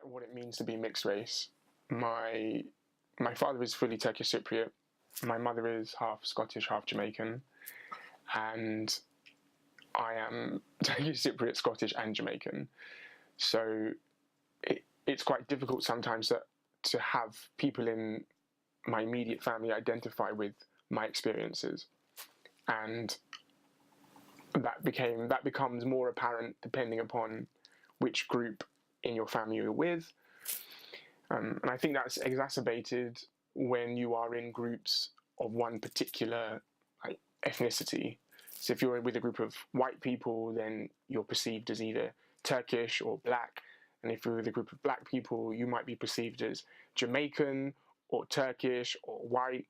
what it means to be mixed race, my father is fully Turkish Cypriot. My mother is half Scottish, half Jamaican, and I am Turkish Cypriot, Scottish, and Jamaican. So it's quite difficult sometimes to have people in my immediate family identify with my experiences, and that becomes more apparent depending upon which group in your family you're with. And I think that's exacerbated when you are in groups of one particular ethnicity. So if you're with a group of white people, then you're perceived as either Turkish or black. And if you're with a group of black people, you might be perceived as Jamaican or Turkish or white.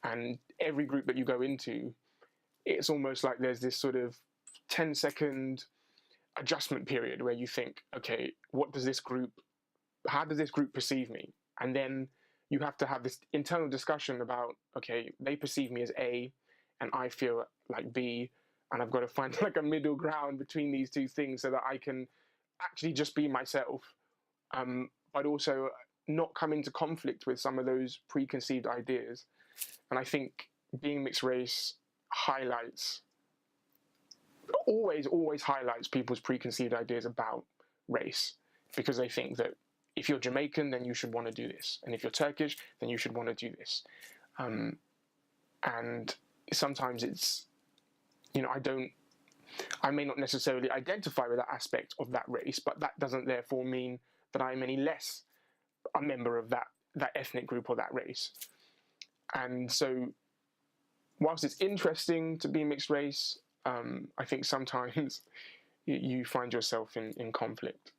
And every group that you go into, it's almost like there's this sort of 10-second adjustment period where you think, okay, how does this group perceive me? And then you have to have this internal discussion about, okay, they perceive me as A and I feel like B, and I've got to find like a middle ground between these two things so that I can actually just be myself, but also not come into conflict with some of those preconceived ideas. And I think being mixed race always highlights people's preconceived ideas about race, because they think that if you're Jamaican, then you should want to do this, and if you're Turkish, then you should want to do this. And sometimes it's, I may not necessarily identify with that aspect of that race, but that doesn't therefore mean that I'm any less a member of that ethnic group or that race. And so whilst it's interesting to be mixed race, I think sometimes you find yourself in conflict.